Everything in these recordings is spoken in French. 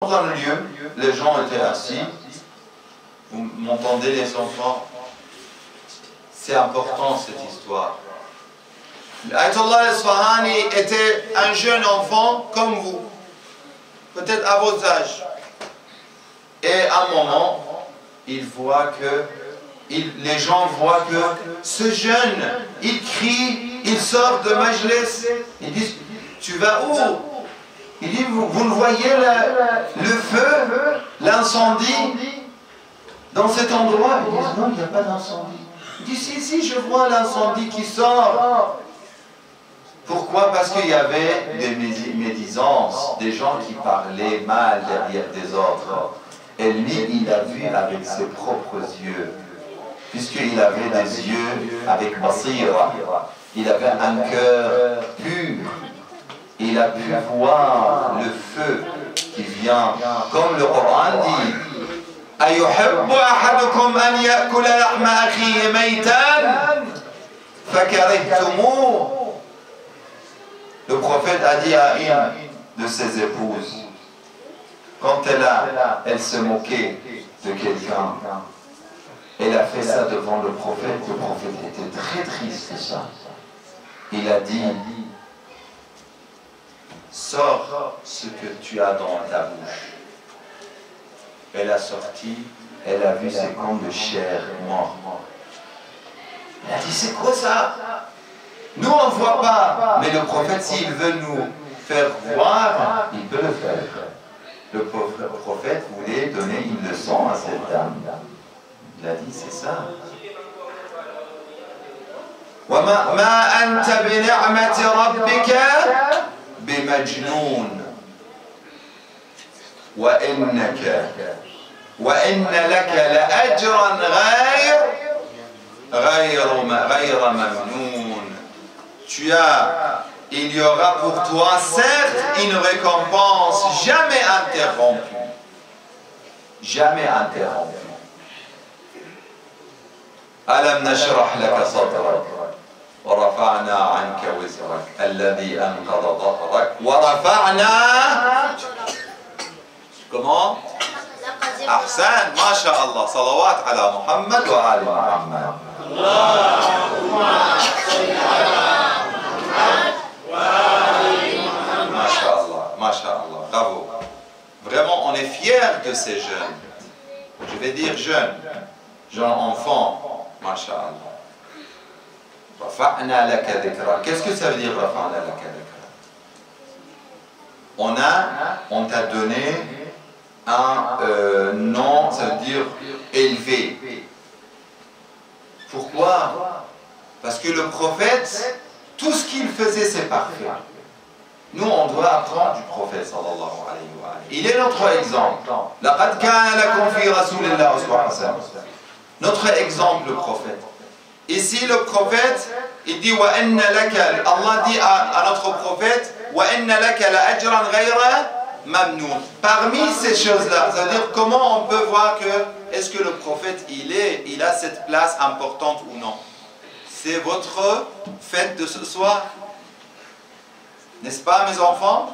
Dans un lieu, les gens étaient assis. Vous m'entendez les enfants? C'est important cette histoire. Ayatollah al-Isfahani était un jeune enfant comme vous, peut-être à votre âge. Et à un moment, il voit que, les gens voient que ce jeune, il crie, il sort de Majlis. Ils disent, tu vas où? Il dit, vous ne voyez le feu, l'incendie dans cet endroit? Ils disent, non, il n'y a pas d'incendie. Il dit, si, je vois l'incendie qui sort. Pourquoi? Parce qu'il y avait des médisances, des gens qui parlaient mal derrière des autres. Et lui, il a vu avec ses propres yeux, puisqu'il avait des yeux avec basira. Il avait un cœur pur. Il a pu voir le feu qui vient, comme le Coran dit. أَيُحِبُّ أَحَدُكُمْ أَنْ يَأْكُلَ لَحْمَ أَخِيهِ مَيْتًا فَكَرِهْتُمُوهُ. Le prophète a dit à une de ses épouses, quand elle se moquait de quelqu'un, elle a fait ça devant le prophète était très triste de ça. Il a dit, sors ce que tu as dans ta bouche. Elle a sorti, elle a vu ses cornes de chair morts. Elle a dit, c'est quoi ça? Nous on ne voit pas, mais le prophète, s'il veut nous faire voir, il peut le faire. Le prophète voulait donner une leçon à cette dame. Il a dit, c'est ça. وَمَا أَنْتَ بِنِعْمَةِ رَبِّكَ بِمَجْنُونَ وَإِنَّ لَكَ لَأَجْرًا غَيْرَ مَمْنُونَ. Il y aura pour toi certes une récompense jamais interrompue. Jamais interrompue. أَلَمْ نَشْرَحْ لَكَ صَدْرَكَ وَرَفَعْنَا عَنْكَ وِزْرَكَ الَّذِي أَنْقَضَ ظَهْرَكَ وَرَفَعْنَا. Comment? أحسن ما شاء الله. صلوات على محمد وآل محمد. اللهم صل على محمد وآل محمد. ما شاء الله ما شاء الله. Bravo. Vraiment, on est fiers de ces jeunes. Je vais dire jeunes, jeunes enfants. Ma sha Allah. Rafa'na laka dhikra. Qu'est-ce que ça veut dire Rafa'na laka dhikra? On t'a donné un nom, ça veut dire élevé. Pourquoi? Parce que le prophète, tout ce qu'il faisait, c'est parfait. Nous, on doit apprendre du prophète sallallahu alayhi wa sallam. Il est notre exemple. Laqad kana lakum fi rasulillahi uswatun hasanah. Notre exemple, le prophète. Ici, le prophète, il dit wa inna laka. Allah dit à notre prophète wa inna laka la ajran ghayra mamnoun. Parmi ces choses-là, c'est-à-dire comment on peut voir que est-ce que le prophète il a cette place importante ou non? C'est votre fête de ce soir, n'est-ce pas mes enfants?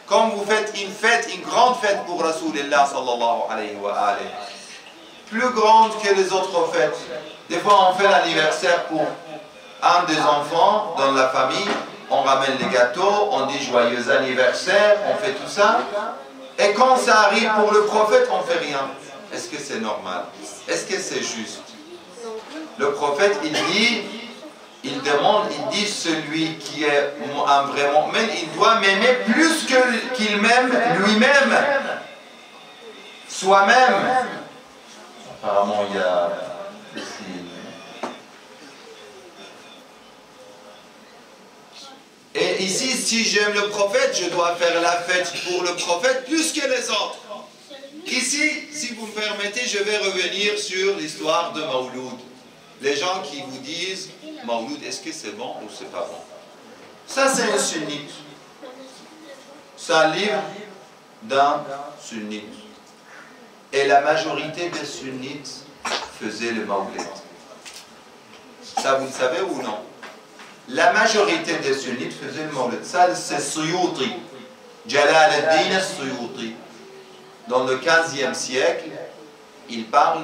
Comme vous faites une fête, une grande fête pour Rasulullah sallallahu alayhi wa alayhi, plus grande que les autres fêtes. Des fois on fait l'anniversaire pour un des enfants dans la famille. On ramène les gâteaux, on dit joyeux anniversaire, on fait tout ça. Et quand ça arrive pour le prophète, on ne fait rien. Est-ce que c'est normal? Est-ce que c'est juste? Le prophète, il demande, il dit celui qui est un vrai mu'min, il doit m'aimer plus qu'il m'aime lui-même, soi-même. Apparemment, il y a... Et ici, si j'aime le prophète, je dois faire la fête pour le prophète plus que les autres. Ici, si vous me permettez, je vais revenir sur l'histoire de Mawloud. Les gens qui vous disent, Mawloud, est-ce que c'est bon ou c'est pas bon? Ça, c'est un sunnite. C'est un livre d'un sunnite. Et la majorité des sunnites faisaient le Mawlid. Ça, vous le savez ou non? La majorité des sunnites faisaient le Mawlid. Ça, c'est Suyuti. Jalal ad-Din al-Suyuti. dans le 15e siècle, il parle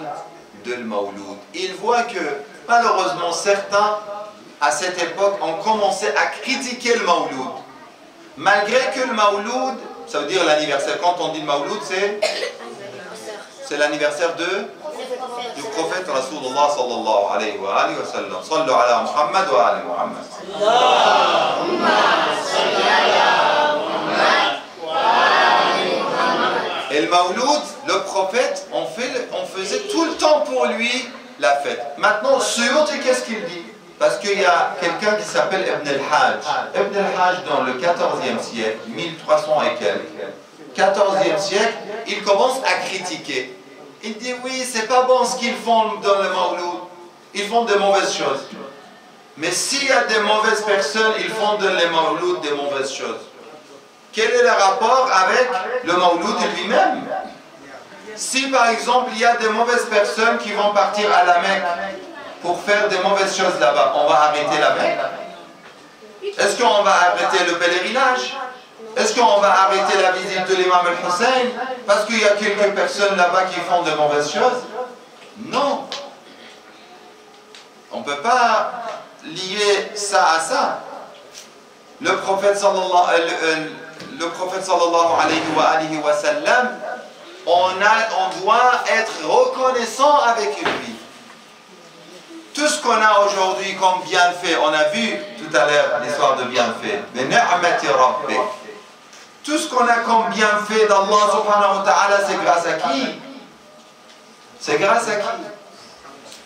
de le Mawloud. Il voit que malheureusement certains à cette époque ont commencé à critiquer le Mawloud. Malgré que le Mawloud, ça veut dire l'anniversaire. Quand on dit le Mawloud, c'est l'anniversaire du prophète Rasulullah sallallahu alayhi wa alihi wa sallam. Sallu ala Muhammad wa ali Muhammad. Allahumma salli ala Muhammad wa ali Muhammad. Et le Mawloud, le prophète, on faisait tout le temps pour lui la fête. Maintenant, Suyuti, qu'est-ce qu'il dit? Parce qu'il y a quelqu'un qui s'appelle Ibn al-Hajj. Ibn al-Hajj, dans le 14e siècle, 1300 et quelques, 14e siècle, il commence à critiquer. Il dit oui, c'est pas bon ce qu'ils font dans le Mawloud. Ils font de mauvaises choses. Mais s'il y a des mauvaises personnes, ils font dans les Mawloud des mauvaises choses. Quel est le rapport avec le Mawloud lui-même? Si par exemple, il y a des mauvaises personnes qui vont partir à la Mecque pour faire des mauvaises choses là-bas, on va arrêter la Mecque? Est-ce qu'on va arrêter le pèlerinage? Est-ce qu'on va arrêter la visite de l'imam al-Hussein parce qu'il y a quelques personnes là-bas qui font de mauvaises choses? Non. On ne peut pas lier ça à ça. Le prophète sallallahu alayhi wa sallam, on doit être reconnaissant avec lui. Tout ce qu'on a aujourd'hui comme bienfait, on a vu tout à l'heure l'histoire de bienfait. Tout ce qu'on a comme bienfait d'Allah subhanahu wa ta'ala, c'est grâce à qui? C'est grâce à qui?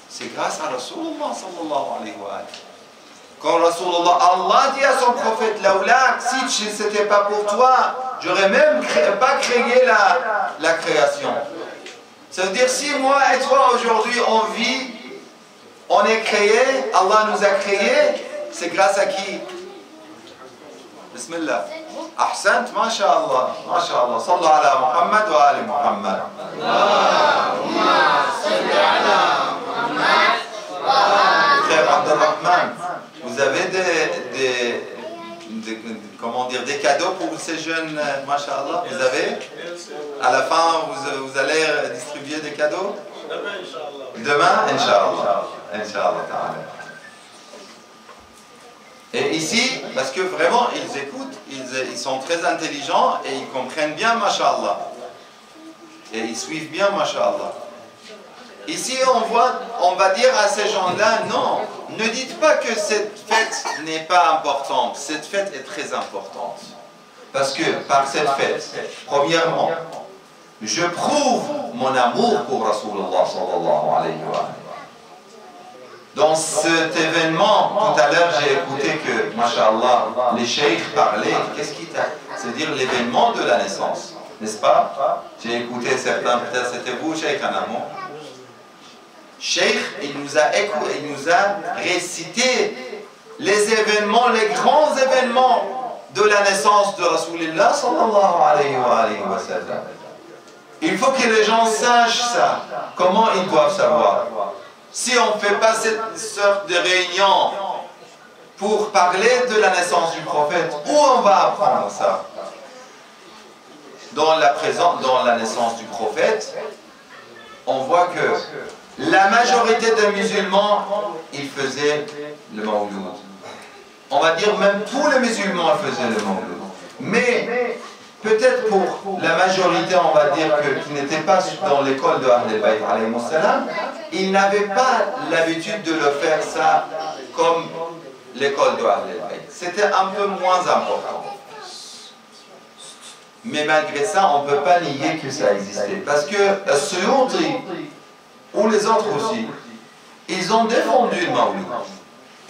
C'est grâce à Rasulullah sallallahu alayhi wa sallam. Quand Rasulullah, Allah dit à son prophète, Laoulak, si ce n'était pas pour toi, j'aurais même pas créé la création. Ça veut dire, si moi et toi aujourd'hui on vit, on est créé, Allah nous a créés, c'est grâce à qui? Bismillah. Ahsant, masha'Allah, masha'Allah. Sallu ala Muhammad wa ali Muhammad. Allahumma salli ala Muhammad wa ali Muhammad. Frère Abdelrahman, vous avez des cadeaux pour ces jeunes, masha'Allah? Vous avez? À la fin, vous allez distribuer des cadeaux? Demain, Inch'Allah. Inch'Allah ta'ala. Et ici, parce que vraiment, ils écoutent, ils sont très intelligents et ils comprennent bien, masha'Allah. Et ils suivent bien, masha'Allah. Ici, on va dire à ces gens-là, non, ne dites pas que cette fête n'est pas importante. Cette fête est très importante. Parce que par cette fête, premièrement, je prouve mon amour pour Rasulullah sallallahu alayhi wa sallam. Dans cet événement, tout à l'heure, j'ai écouté que, masha'Allah, les cheikhs parlaient. Qu'est-ce qui t'a... C'est-à-dire l'événement de la naissance, n'est-ce pas? J'ai écouté certains, peut-être c'était vous, cheikh Anamo. Cheikh, il nous a récité les événements, les grands événements de la naissance de Rasulullah sallallahu alayhi wa sallam. Il faut que les gens sachent ça. Comment ils doivent savoir? Si on ne fait pas cette sorte de réunion pour parler de la naissance du prophète, où on va apprendre ça? Dans la naissance du prophète, on voit que la majorité des musulmans, ils faisaient le Mawloud. On va dire même tous les musulmans faisaient le Mawloud. Mais peut-être pour la majorité, on va dire qui n'était pas dans l'école de Ahl al-Bayt alayhi salam, ils n'avaient pas l'habitude de le faire ça comme l'école de Ahl al-Bayt. C'était un peu moins important. Mais malgré ça, on ne peut pas nier que ça existait. Parce que Suyuti, ou les autres aussi, ils ont défendu le Mawloud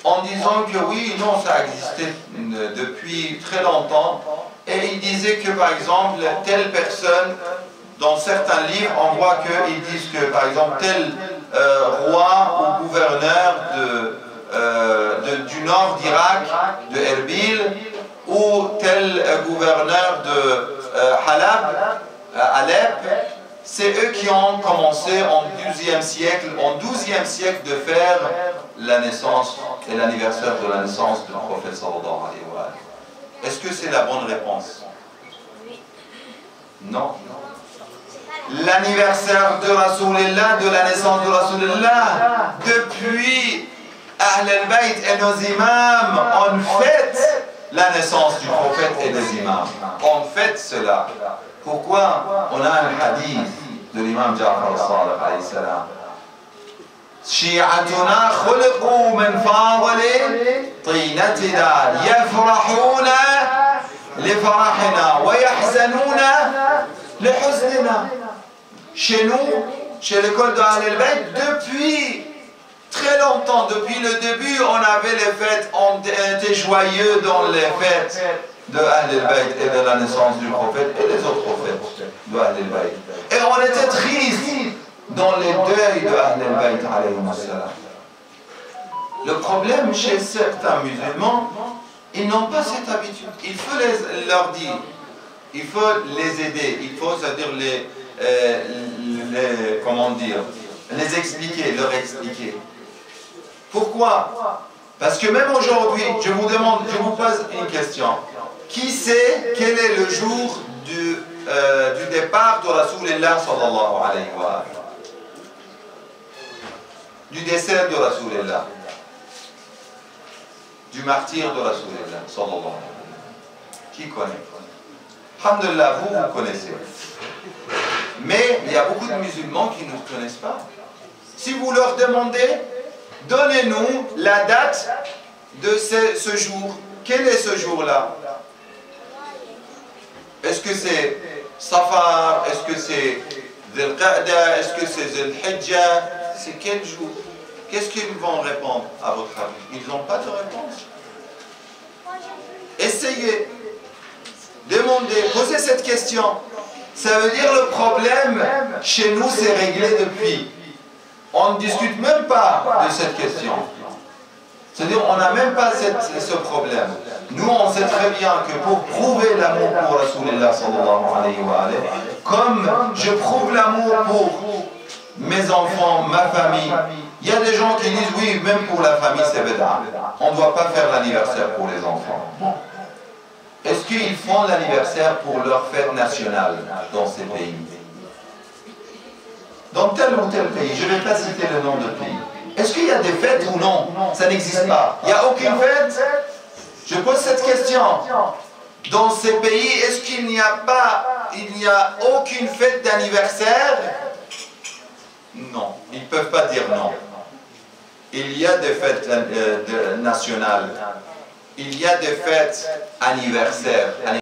en disant que oui, non, ça existait depuis très longtemps. Et ils disaient que, par exemple, telle personne, dans certains livres, on voit qu'ils disent que, par exemple, tel roi ou gouverneur du nord d'Irak, de Erbil, ou tel gouverneur de Alep, c'est eux qui ont commencé en 12e siècle de faire la naissance et l'anniversaire de la naissance du prophète sallallahu alayhi wa sallam. Est-ce que c'est la bonne réponse? Oui. Non. l'anniversaire de Rasulullah, de la naissance de Rasulullah. Depuis Ahl al-Bayt et nos imams, on fête la naissance du prophète et des imams. On fête cela. Pourquoi? On a un hadith de l'imam Ja'far al-Sadiq alayhi salam. شيعتنا خلقوا من فاضل طينتنا يفرحون لفرحنا ويحزنون لحزننا. Chez nous, chez l'école de Ahl al-Bayt, depuis très longtemps, depuis le début, on avait les fêtes, on était joyeux dans les fêtes de Ahl al-Bayt et de la naissance du prophète et des autres prophètes de Ahl al-Bayt. Et on était tristes dans les deuils de Ahl al-Bayt alayhi salam. Le problème chez certains musulmans, ils n'ont pas cette habitude. Il faut leur dire, il faut les aider, il faut, c'est-à-dire comment dire, les expliquer, leur expliquer. Pourquoi? Parce que même aujourd'hui, je vous pose une question. Qui sait quel est le jour du départ de Rasulullah sallallahu alayhi wa sallam? Du décès de Rasulullah, du martyr de Rasulullah sallallahu alayhi wa sallam. Qui connaît? Alhamdulillah, vous connaissez. Mais il y a beaucoup de musulmans qui ne connaissent pas. Si vous leur demandez, donnez-nous la date de ce jour. Quel est ce jour-là? Est-ce que c'est Safar? Est-ce que c'est Dhul Qa'da? Est-ce que c'est Dhul Hijjah? C'est quel jour? Qu'est-ce qu'ils vont répondre à votre avis? Ils n'ont pas de réponse. Essayez. Demandez, posez cette question. Ça veut dire le problème chez nous c'est réglé depuis. On ne discute même pas de cette question. C'est-à-dire on n'a même pas ce problème. Nous on sait très bien que pour prouver l'amour pour Rasulullah sallallahu alayhi wa sallam, comme je prouve l'amour pour mes enfants, ma famille, il y a des gens qui disent oui, même pour la famille c'est bid'a. On ne doit pas faire l'anniversaire pour les enfants. Est-ce qu'ils font l'anniversaire pour leur fête nationale dans ces pays? Dans tel ou tel pays, je ne vais pas citer le nom de pays. Est-ce qu'il y a des fêtes ou non? Ça n'existe pas. Il n'y a aucune fête? Je pose cette question. Dans ces pays, est-ce qu'il n'y a aucune fête d'anniversaire? Non. Ils ne peuvent pas dire non. Il y a des fêtes nationales. Il y a des fêtes anniversaires.